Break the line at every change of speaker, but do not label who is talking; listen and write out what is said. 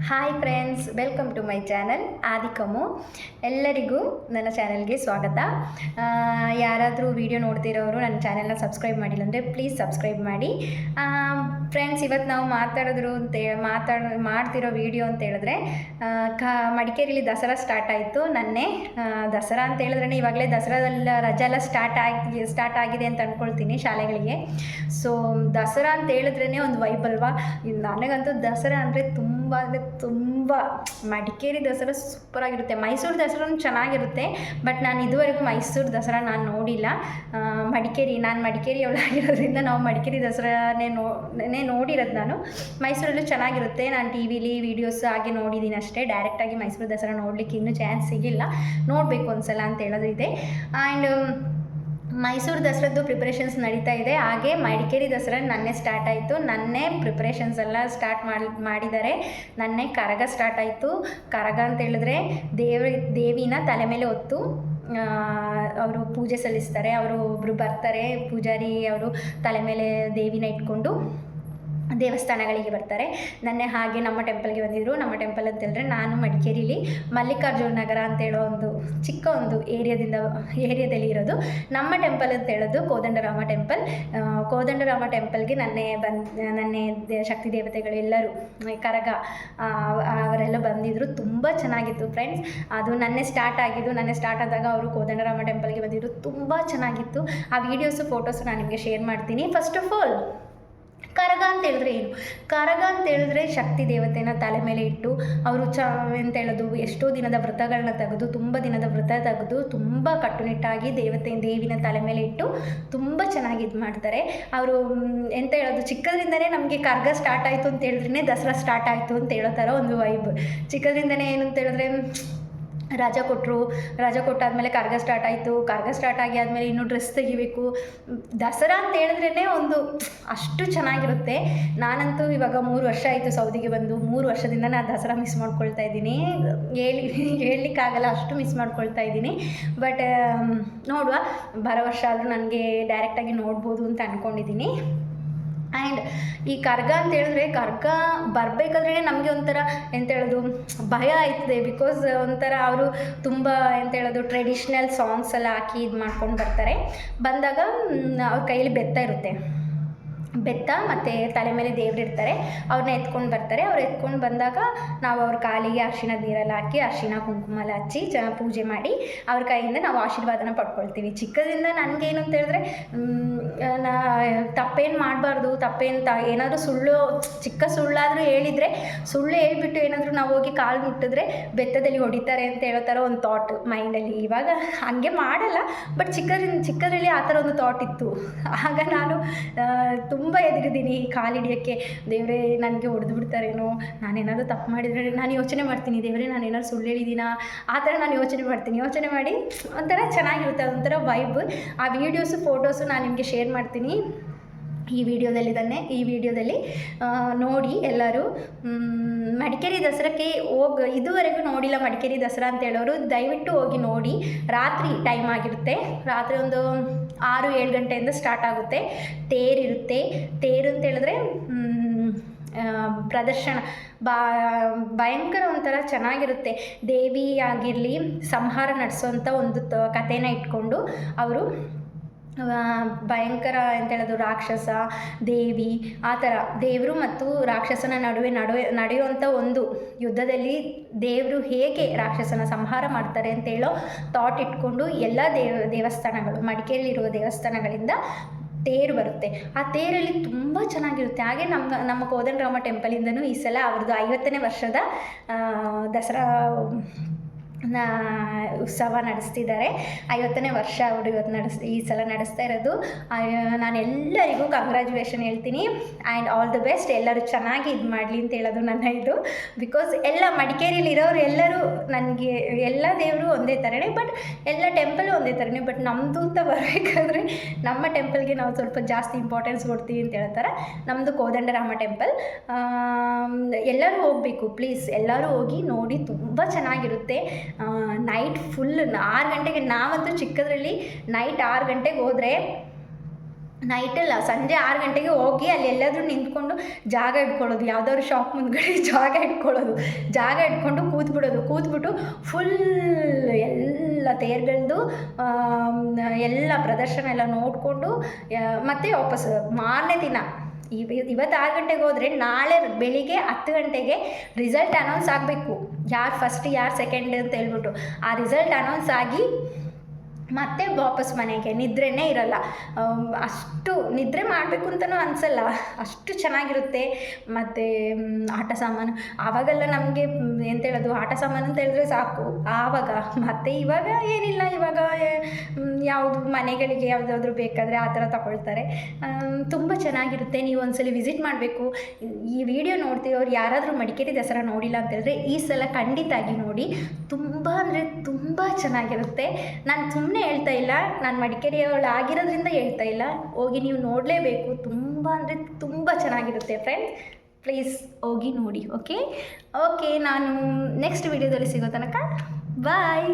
Hi friends, welcome to my channel ಆದಿಕಮು. ಎಲ್ಲರಿಗೂ ನನ್ನ ಚಾನಲ್ಗೆ ಸ್ವಾಗತ. ಯಾರಾದರೂ ವಿಡಿಯೋ ನೋಡ್ತಿರೋರು ನನ್ನ ಚಾನೆಲ್ನ ಸಬ್ಸ್ಕ್ರೈಬ್ ಮಾಡಿಲ್ಲ ಅಂದರೆ ಪ್ಲೀಸ್ ಸಬ್ಸ್ಕ್ರೈಬ್ ಮಾಡಿ. ಫ್ರೆಂಡ್ಸ್, ಇವತ್ತು ನಾವು ಮಾಡ್ತಿರೋ ವಿಡಿಯೋ ಅಂತ ಹೇಳಿದ್ರೆ, ಮಡಿಕೇರಿಲಿ ದಸರಾ ಸ್ಟಾರ್ಟ್ ಆಯಿತು. ದಸರಾ ಅಂತ ಹೇಳಿದ್ರೆ ಇವಾಗಲೇ ದಸರಾದಲ್ಲ ರಜೆ ಎಲ್ಲ ಸ್ಟಾರ್ಟ್ ಆಗಿದೆ ಅಂತ ಅಂದ್ಕೊಳ್ತೀನಿ ಶಾಲೆಗಳಿಗೆ. ಸೊ ದಸರಾ ಅಂತ ಹೇಳಿದ್ರೇ ಒಂದು ವೈಬ್ ಅಲ್ವಾ. ನನಗಂತೂ ದಸರಾ ಅಂದರೆ ತುಂಬ ಮಡಿಕೇರಿ ದಸರಾ ಸೂಪರಾಗಿರುತ್ತೆ. ಮೈಸೂರು ದಸರಾ ಚೆನ್ನಾಗಿರುತ್ತೆ, ಬಟ್ ನಾನು ಇದುವರೆಗೂ ಮೈಸೂರು ದಸರಾ ನಾನು ನೋಡಿಲ್ಲ. ನಾನು ಮಡಿಕೇರಿಯವಳಾಗಿರೋದ್ರಿಂದ ನಾವು ಮಡಿಕೇರಿ ದಸರಾನೇ ನೋಡಿರೋದು. ನಾನು ಮೈಸೂರಲ್ಲೂ ಚೆನ್ನಾಗಿರುತ್ತೆ. ನಾನು ಟಿ ವಿಲಿ ವೀಡಿಯೋಸ್ ಹಾಗೆ ನೋಡಿದ್ದೀನಿ ಅಷ್ಟೇ. ಡೈರೆಕ್ಟಾಗಿ ಮೈಸೂರು ದಸರಾ ನೋಡಲಿಕ್ಕೆ ಇನ್ನೂ ಚಾನ್ಸ್ ಸಿಗಿಲ್ಲ. ನೋಡಬೇಕು ಒಂದ್ಸಲ ಅಂತ ಹೇಳೋದಿದೆ. ಆ್ಯಂಡ್ ಮೈಸೂರು ದಸರಾದ್ದು ಪ್ರಿಪ್ರೇಷನ್ಸ್ ನಡೀತಾ ಇದೆ. ಹಾಗೆ ಮಡಿಕೇರಿ ದಸರಾ ನನ್ನೇ ಸ್ಟಾರ್ಟ್ ಆಯಿತು. ನನ್ನೇ ಪ್ರಿಪ್ರೇಷನ್ಸ್ ಎಲ್ಲ ಸ್ಟಾರ್ಟ್ ಮಾಡಿದ್ದಾರೆ. ನನ್ನೇ ಕರಗ ಸ್ಟಾರ್ಟ್ ಆಯಿತು. ಕರಗ ಅಂತ ಹೇಳಿದ್ರೆ ದೇವಿನ ತಲೆ ಮೇಲೆ ಹೊತ್ತು ಅವರು ಪೂಜೆ ಸಲ್ಲಿಸ್ತಾರೆ. ಅವರು ಒಬ್ಬರು ಬರ್ತಾರೆ, ಪೂಜಾರಿ ಅವರು ತಲೆ ಮೇಲೆ ದೇವಿನ ಇಟ್ಕೊಂಡು ದೇವಸ್ಥಾನಗಳಿಗೆ ಬರ್ತಾರೆ. ಹಾಗೆ ನಮ್ಮ ಟೆಂಪಲ್ಗೆ ಬಂದಿದ್ದರು. ನಮ್ಮ ಟೆಂಪಲ್ ಅಂತ ಹೇಳಿದ್ರೆ, ನಾನು ಮಡಿಕೇರಿಲಿ ಮಲ್ಲಿಕಾರ್ಜುನ ನಗರ ಅಂತ ಹೇಳೋ ಚಿಕ್ಕ ಏರಿಯಾದಲ್ಲಿ ಇರೋದು. ನಮ್ಮ ಟೆಂಪಲ್ ಅಂತ ಹೇಳೋದು ಕೋದಂಡರಾಮ ಟೆಂಪಲ್. ಕೋದಂಡರಾಮ ಟೆಂಪಲ್ಗೆ ನನ್ನೇ ಶಕ್ತಿ ದೇವತೆಗಳು ಎಲ್ಲರೂ, ಕರಗ ಅವರೆಲ್ಲ ಬಂದಿದ್ದರು. ತುಂಬ ಚೆನ್ನಾಗಿತ್ತು ಫ್ರೆಂಡ್ಸ್. ಅದು ನನ್ನೇ ಸ್ಟಾರ್ಟ್ ಆದಾಗ ಅವರು ಕೋದಂಡರಾಮ ಟೆಂಪಲ್ಗೆ ಬಂದಿದ್ದರು. ತುಂಬ ಚೆನ್ನಾಗಿತ್ತು. ಆ ವೀಡಿಯೋಸು ಫೋಟೋಸು ನಾನು ನಿಮಗೆ ಶೇರ್ ಮಾಡ್ತೀನಿ. ಫಸ್ಟ್ ಆಫ್ ಆಲ್, ಕರಗ ಅಂತ ಹೇಳಿದ್ರೆ ಏನು? ಕರಗ ಅಂತ ಹೇಳಿದ್ರೆ ಶಕ್ತಿ ದೇವತೆನ ತಲೆ ಮೇಲೆ ಇಟ್ಟು ಅವರು ಎಂತ ಹೇಳೋದು, ಎಷ್ಟೋ ದಿನದ ವ್ರತಗಳನ್ನ ತೆಗೆದು, ತುಂಬ ಕಟ್ಟುನಿಟ್ಟಾಗಿ ದೇವಿನ ತಲೆ ಮೇಲೆ ಇಟ್ಟು ತುಂಬ ಚೆನ್ನಾಗಿ ಇದು ಮಾಡ್ತಾರೆ. ಅವರು ಎಂತ ಹೇಳೋದು, ಚಿಕ್ಕದ್ರಿಂದನೇ ನಮಗೆ ಕರಗ ಸ್ಟಾರ್ಟ್ ಆಯಿತು ಅಂತ ಹೇಳಿದ್ರೆ ದಸರಾ ಸ್ಟಾರ್ಟ್ ಆಯಿತು ಅಂತ ಹೇಳೋ ಥರ ಒಂದು ವೈಬ್. ಚಿಕ್ಕದ್ರಿಂದನೇ ಏನು ಅಂತ ಹೇಳಿದ್ರೆ, ರಾಜ ಕೊಟ್ಟಾದಮೇಲೆ ಕರಗ ಸ್ಟಾರ್ಟ್ ಆಯಿತು. ಕರಗ ಸ್ಟಾರ್ಟ್ ಆದಮೇಲೆ ಇನ್ನೂ ಡ್ರೆಸ್ ತೆಗಿಬೇಕು. ದಸರಾ ಅಂತ ಹೇಳಿದ್ರೇ ಒಂದು ಅಷ್ಟು ಚೆನ್ನಾಗಿರುತ್ತೆ. ನಾನಂತೂ ಇವಾಗ 3 ವರ್ಷ ಆಯಿತು ಸೌದಿಗೆ ಬಂದು. 3 ವರ್ಷದಿಂದ ನಾನು ದಸರಾ ಮಿಸ್ ಮಾಡ್ಕೊಳ್ತಾ ಇದ್ದೀನಿ. ಹೇಳಲಿಕ್ಕಾಗಲ್ಲ, ಅಷ್ಟು ಮಿಸ್ ಮಾಡ್ಕೊಳ್ತಾ ಇದ್ದೀನಿ. ಬಟ್ ನೋಡುವ, ಬರೋ ವರ್ಷ ಆದರೂ ನನಗೆ ಡೈರೆಕ್ಟಾಗಿ ನೋಡ್ಬೋದು ಅಂತ ಅಂದ್ಕೊಂಡಿದ್ದೀನಿ. ಆ್ಯಂಡ್ ಈ ಕರಗ ಅಂತ ಹೇಳಿದ್ರೆ, ಕರಗ ಬರಬೇಕಾದ್ರೆ ನಮಗೆ ಒಂಥರ ಎಂತ ಹೇಳೋದು, ಭಯ ಆಯ್ತದೆ. ಬಿಕಾಸ್ ಒಂಥರ ಅವರು ತುಂಬ ಎಂತ ಹೇಳೋದು, ಟ್ರೆಡಿಷ್ನಲ್ ಸಾಂಗ್ಸ್ ಎಲ್ಲ ಹಾಕಿ ಇದು ಮಾಡ್ಕೊಂಡು ಬಂದಾಗ ಅವ್ರ ಕೈಯಲ್ಲಿ ಬೆತ್ತ ಮತ್ತು ತಲೆ ಮೇಲೆ ದೇವರಿರ್ತಾರೆ. ಅವ್ರನ್ನ ಎತ್ಕೊಂಡು ಬರ್ತಾರೆ. ಅವ್ರು ಎತ್ಕೊಂಡು ಬಂದಾಗ ನಾವು ಅವ್ರ ಕಾಲಿಗೆ ಅರಿಶಿಣ ನೀರೆಲ್ಲ ಹಾಕಿ, ಅರಿಶಿಣ ಕುಂಕುಮ ಎಲ್ಲ ಹಚ್ಚಿ ಪೂಜೆ ಮಾಡಿ ಅವ್ರ ಕೈಯಿಂದ ನಾವು ಆಶೀರ್ವಾದನ ಪಡ್ಕೊಳ್ತೀವಿ. ಚಿಕ್ಕದಿಂದ ನನಗೇನು ಅಂತ ಹೇಳಿದ್ರೆ, ತಪ್ಪೇನು ಮಾಡಬಾರ್ದು, ಏನಾದರೂ ಚಿಕ್ಕ ಸುಳ್ಳಾದರೂ ಹೇಳಿದರೆ, ಸುಳ್ಳು ಹೇಳ್ಬಿಟ್ಟು ಏನಾದರೂ ನಾವು ಹೋಗಿ ಕಾಲು ಮುಟ್ಟಿದ್ರೆ ಬೆತ್ತದಲ್ಲಿ ಹೊಡಿತಾರೆ ಅಂತ ಹೇಳೋ ಥರ ಒಂದು ಥಾಟ್ ಮೈಂಡಲ್ಲಿ. ಇವಾಗ ಹಾಗೆ ಮಾಡಲ್ಲ, ಬಟ್ ಚಿಕ್ಕದ್ರಲ್ಲಿ ಆ ಥರ ಒಂದು ಥಾಟ್ ಇತ್ತು. ಆಗ ನಾನು ತುಂಬ ಎದುರಿದ್ದೀನಿ ಕಾಲಿಡಿಯೋಕ್ಕೆ. ದೇವರೇ, ನನಗೆ ಹೊಡೆದು ಬಿಡ್ತಾರೇನೋ, ನಾನೇನಾದರೂ ತಪ್ಪು ಮಾಡಿದರೆ ನಾನು ಯೋಚನೆ ಮಾಡ್ತೀನಿ, ದೇವರೇ ನಾನೇನಾದ್ರು ಸುಳ್ಳು ಹೇಳಿದ್ದೀನಾ, ಆ ಥರ ನಾನು ಯೋಚನೆ ಮಾಡಿ ಒಂಥರ ಚೆನ್ನಾಗಿರುತ್ತೆ, ಅದೊಂಥರ ವೈಬ್. ಆ ವೀಡಿಯೋಸು ಫೋಟೋಸು ನಾನು ನಿಮಗೆ ಶೇರ್ ಮಾಡ್ತೀನಿ ಈ ವಿಡಿಯೋದಲ್ಲಿ ನೋಡಿ ಎಲ್ಲರೂ. ಮಡಿಕೇರಿ ದಸರಾಕ್ಕೆ ಇದುವರೆಗೂ ನೋಡಿಲ್ಲ ಮಡಿಕೇರಿ ದಸರಾ ಅಂತ ಹೇಳೋರು ದಯವಿಟ್ಟು ಹೋಗಿ ನೋಡಿ. ರಾತ್ರಿ ಟೈಮ್ ಆಗಿರುತ್ತೆ. ರಾತ್ರಿ ಒಂದು 6-7 ಗಂಟೆಯಿಂದ ಸ್ಟಾರ್ಟ್ ಆಗುತ್ತೆ. ತೇರಿರುತ್ತೆ. ತೇರು ಅಂತ ಹೇಳಿದ್ರೆ ಪ್ರದರ್ಶನ ಭಯಂಕರ ಒಂಥರ ಚೆನ್ನಾಗಿರುತ್ತೆ. ದೇವಿ ಆಗಿರಲಿ, ಸಂಹಾರ ನಡೆಸೋಂಥ ಒಂದು ಕಥೆನ ಇಟ್ಕೊಂಡು ಅವರು ಭಯಂಕರ ಅಂತ ಹೇಳೋದು, ರಾಕ್ಷಸ ದೇವಿ, ಆ ಥರ ದೇವರು ಮತ್ತು ರಾಕ್ಷಸನ ನಡುವೆ ನಡೆಯುವಂಥ ಒಂದು ಯುದ್ಧದಲ್ಲಿ ದೇವರು ಹೇಗೆ ರಾಕ್ಷಸನ ಸಂಹಾರ ಮಾಡ್ತಾರೆ ಅಂತ ಹೇಳೋ ಥಾಟ್ ಇಟ್ಕೊಂಡು ಎಲ್ಲ ದೇವಸ್ಥಾನಗಳು, ಮಡಿಕೇರಿಯಲ್ಲಿರುವ ದೇವಸ್ಥಾನಗಳಿಂದ ತೇರು ಬರುತ್ತೆ. ಆ ತೇರಲ್ಲಿ ತುಂಬ ಚೆನ್ನಾಗಿರುತ್ತೆ. ಹಾಗೆ ನಮ್ಮ ಕೋದಂಡರಾಮ ಟೆಂಪಲಿಂದನೂ ಈ ಸಲ ಅವ್ರದ್ದು 50ನೇ ವರ್ಷದ ದಸರಾ ಉತ್ಸವ ನಡೆಸ್ತಿದ್ದಾರೆ. 50ನೇ ವರ್ಷ ಅವರು ಈ ಸಲ ನಡೆಸ್ತಾ ಇರೋದು. ನಾನು ಎಲ್ಲರಿಗೂ ಕಂಗ್ರ್ಯಾಚುಲೇಷನ್ ಹೇಳ್ತೀನಿ. And all the best. ಎಲ್ಲರೂ ಚೆನ್ನಾಗಿ ಇದು ಮಾಡಲಿ ಅಂತ ಹೇಳೋದು ನನ್ನ ಇದು. ಬಿಕಾಸ್ ಎಲ್ಲ ಮಡಿಕೇರಿಯಲ್ಲಿ ಇರೋರು ಎಲ್ಲರೂ, ನನಗೆ ಎಲ್ಲ ದೇವರು ಒಂದೇ ಥರನೇ, ಬಟ್ ಎಲ್ಲ ಟೆಂಪಲು ಒಂದೇ ಥರನೇ. ಬಟ್ ನಮ್ಮದು ಅಂತ ಬರಬೇಕಾದ್ರೆ ನಮ್ಮ ಟೆಂಪಲ್ಗೆ ನಾವು ಸ್ವಲ್ಪ ಜಾಸ್ತಿ ಇಂಪಾರ್ಟೆನ್ಸ್ ಕೊಡ್ತೀವಿ ಅಂತ ಹೇಳ್ತಾರೆ. ನಮ್ಮದು ಕೋದಂಡರಾಮ ಟೆಂಪಲ್. ಎಲ್ಲರೂ ಹೋಗಬೇಕು ಪ್ಲೀಸ್. ಎಲ್ಲರೂ ಹೋಗಿ ನೋಡಿ, ತುಂಬ ಚೆನ್ನಾಗಿರುತ್ತೆ. ನೈಟ್ ಫುಲ್ 6 ಗಂಟೆಗೆ, ನಾವಂತೂ ಚಿಕ್ಕದ್ರಲ್ಲಿ ನೈಟ್ 6 ಗಂಟೆಗೆ ಹೋದರೆ ನೈಟಲ್ಲ ಸಂಜೆ 6 ಗಂಟೆಗೆ ಹೋಗಿ ಅಲ್ಲಿ ಎಲ್ಲಾದರೂ ನಿಂತ್ಕೊಂಡು ಜಾಗ ಇಟ್ಕೊಳ್ಳೋದು, ಯಾವುದಾದ್ರು ಶಾಪ್ ಮುಂದ್ಗಡೆ ಜಾಗ ಇಟ್ಕೊಳ್ಳೋದು, ಜಾಗ ಇಟ್ಕೊಂಡು ಕೂತ್ಬಿಟ್ಟು ಫುಲ್ ಎಲ್ಲ ತೇರುಗಳದ್ದು ಎಲ್ಲ ಪ್ರದರ್ಶನ ಎಲ್ಲ ನೋಡಿಕೊಂಡು ಮತ್ತೆ ವಾಪಸ್ ಮಾರನೇ ದಿನ ಇವತ್ತು 6 ಗಂಟೆಗೆ ಹೋದರೆ ನಾಳೆ ಬೆಳಿಗ್ಗೆ 10 ಗಂಟೆಗೆ ರಿಸಲ್ಟ್ ಅನೌನ್ಸ್ ಆಗಬೇಕು, ಯಾರು ಫಸ್ಟ್ ಯಾರು ಸೆಕೆಂಡ್ ಅಂತ ಹೇಳ್ಬಿಟ್ಟು. ಆ ರಿಸಲ್ಟ್ ಅನೌನ್ಸ್ ಆಗಿ ಮತ್ತೆ ವಾಪಸ್ ಮನೆಗೆ. ನಿದ್ರೆನೇ ಇರಲ್ಲ, ಅಷ್ಟು ನಿದ್ರೆ ಮಾಡಬೇಕು ಅಂತಲೂ ಅನಿಸಲ್ಲ, ಅಷ್ಟು ಚೆನ್ನಾಗಿರುತ್ತೆ. ಮತ್ತು ಆಟ ಸಾಮಾನು ಆವಾಗೆಲ್ಲ ನಮಗೆ ಎಂತ ಹೇಳೋದು, ಆಟ ಸಾಮಾನು ಅಂತ ಹೇಳಿದ್ರೆ ಸಾಕು ಆವಾಗ. ಮತ್ತು ಇವಾಗ ಏನಿಲ್ಲ, ಇವಾಗ ಯಾವುದು ಮನೆಗಳಿಗೆ ಯಾವುದಾದ್ರೂ ಬೇಕಾದರೆ ಆ ಥರ ತಗೊಳ್ತಾರೆ. ತುಂಬ ಚೆನ್ನಾಗಿರುತ್ತೆ, ನೀವು ಒಂದ್ಸಲ ವಿಸಿಟ್ ಮಾಡಬೇಕು. ಈ ವಿಡಿಯೋ ನೋಡ್ತಿರೋರು ಯಾರಾದರೂ ಮಡಿಕೇರಿ ದಸರಾ ನೋಡಿಲ್ಲ ಅಂತ ಹೇಳಿದ್ರೆ ಈ ಸಲ ಖಂಡಿತಾಗಿ ನೋಡಿ, ತುಂಬ ಅಂದರೆ ತುಂಬ ಚೆನ್ನಾಗಿರುತ್ತೆ. ನಾನು ಸುಮ್ಮನೆ ಹೇಳ್ತಾ ಇಲ್ಲ, ನಾನು ಮಡಿಕೇರಿಯವಳು ಆಗಿರೋದ್ರಿಂದ ಹೇಳ್ತಾ ಇಲ್ಲ, ಹೋಗಿ ನೀವು ನೋಡಲೇಬೇಕು. ತುಂಬ ಅಂದರೆ ತುಂಬ ಚೆನ್ನಾಗಿರುತ್ತೆ ಫ್ರೆಂಡ್ಸ್, ಪ್ಲೀಸ್ ಹೋಗಿ ನೋಡಿ. ಓಕೆ, ನಾನು ನೆಕ್ಸ್ಟ್ ವಿಡಿಯೋದಲ್ಲಿ ಸಿಗೋ ತನಕ ಬಾಯ್.